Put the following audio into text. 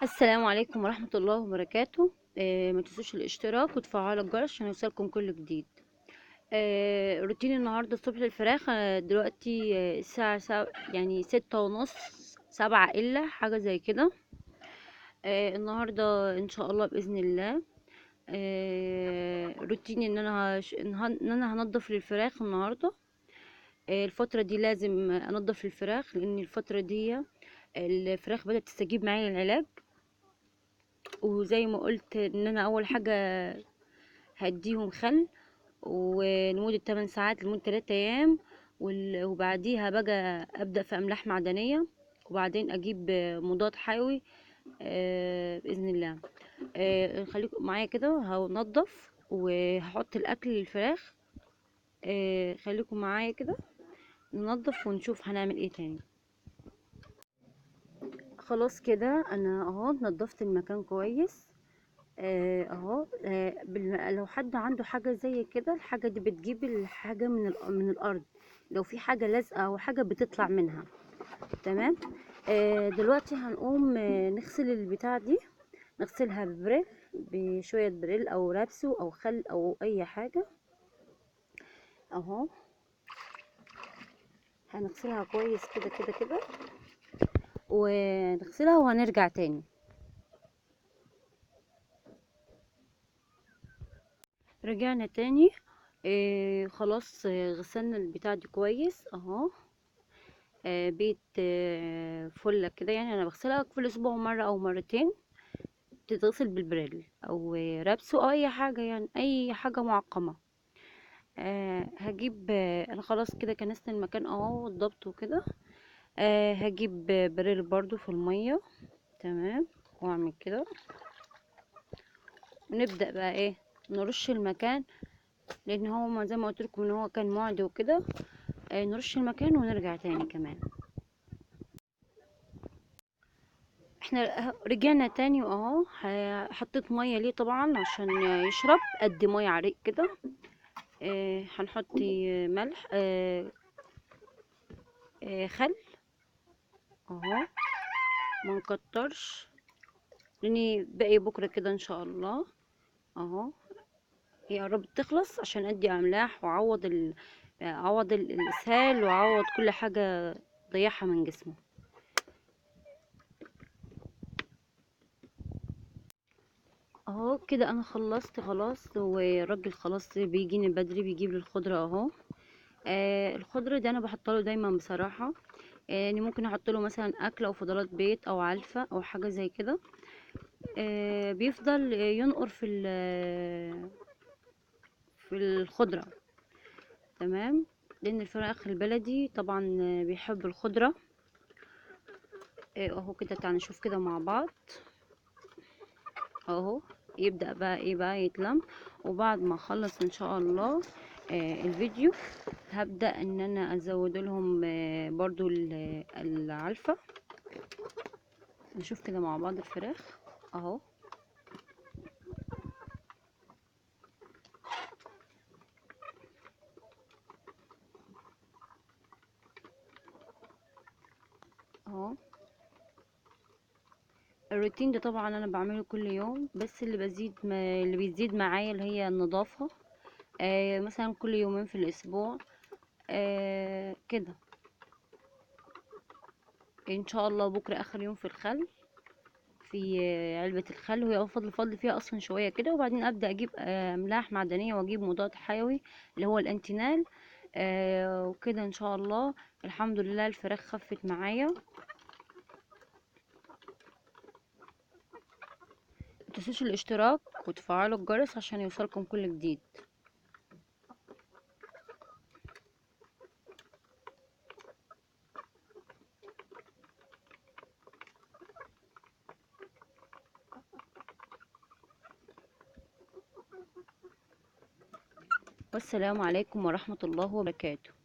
السلام عليكم ورحمة الله وبركاته. ما تنسوش الاشتراك وتفعلوا الجرس عشان يوصلكم كل جديد. روتين النهاردة الصبح للفراخ. دلوقتي الساعة يعني 6:30 7 إلا حاجة زي كده. النهاردة إن شاء الله بإذن الله. روتيني إن أنا هنضف للفراخ النهاردة. الفترة دي لازم أنضف للفراخ لأن الفترة دي الفراخ بدأت تستجيب معايا للعلاج. وزي ما قلت ان انا اول حاجة هديهم خل ولمدة 8 ساعات لمدة 3 ايام. وبعديها بقى ابدأ في املاح معدنية وبعدين اجيب مضاد حيوي. باذن الله. خليكم معايا كده هنضف وهحط الاكل للفراخ. خليكم معايا كده ننضف ونشوف هنعمل ايه تاني. خلاص كده انا اهو نضفت المكان كويس. اهو. لو حد عنده حاجة زي كده الحاجة دي بتجيب الحاجة من الأرض. لو في حاجة لازقة أو حاجة بتطلع منها. تمام. دلوقتي هنقوم نغسل البتاع دي. نغسلها ببريل بشوية بريل أو رابسو أو خل أو أي حاجة. اهو هنغسلها كويس كده كده كده ونغسلها وهنرجع تاني. رجعنا تاني. خلاص. غسلنا البتاع دي كويس اهو. بيت فله كده، يعني انا بغسلها في الاسبوع مره او مرتين. تتغسل بالبريل او رابسو او اي حاجه، يعني اي حاجه معقمه. هجيب انا خلاص كده كنست المكان اهو وضبطه وكده. هجيب بريل برضو في الميه. تمام. واعمل كده ونبدا بقى ايه نرش المكان، لان هو زي ما قلت لكم ان هو كان معدي وكده. نرش المكان ونرجع تاني كمان. احنا رجعنا تاني واهو. حطيت ميه ليه طبعا عشان يشرب قد ميه عريق كده. هنحط ملح. خل اهو. ما نكترش لاني باقي بكره كده ان شاء الله. اهو هي قربت تخلص عشان ادي املاح واعوض اعوض الاسهال واعوض كل حاجه ضيعها من جسمه. اهو كده انا خلصت خلاص، والراجل خلاص بيجيني بدري بيجيب لي الخضره اهو. الخضره دي انا بحط له دايما بصراحه. يعني ممكن احط له مثلا اكل او فضلات بيت او علفه او حاجه زي كده. بيفضل ينقر في الخضره. تمام. لان الفراخ البلدي طبعا بيحب الخضره. اهو كده تعالى نشوف كده مع بعض. اهو يبدأ بقى ايه بقى يتلم. وبعد ما اخلص ان شاء الله الفيديو هبدأ ان انا ازود لهم برضو العلفة. نشوف كده مع بعض الفراخ اهو. اهو الروتين ده طبعا انا بعمله كل يوم، بس اللي بيزيد معايا اللي هي النظافة. مثلا كل يومين في الاسبوع. كده. ان شاء الله بكرة اخر يوم في الخل، في علبة الخل، وهي فضل فيها اصلا شوية كده. وبعدين ابدأ اجيب املاح معدنية واجيب مضاد حيوي اللي هو الانتينال. وكده ان شاء الله. الحمد لله الفراخ خفت معايا. متنسوش الاشتراك وتفعلوا الجرس عشان يوصلكم كل جديد. والسلام عليكم ورحمة الله وبركاته.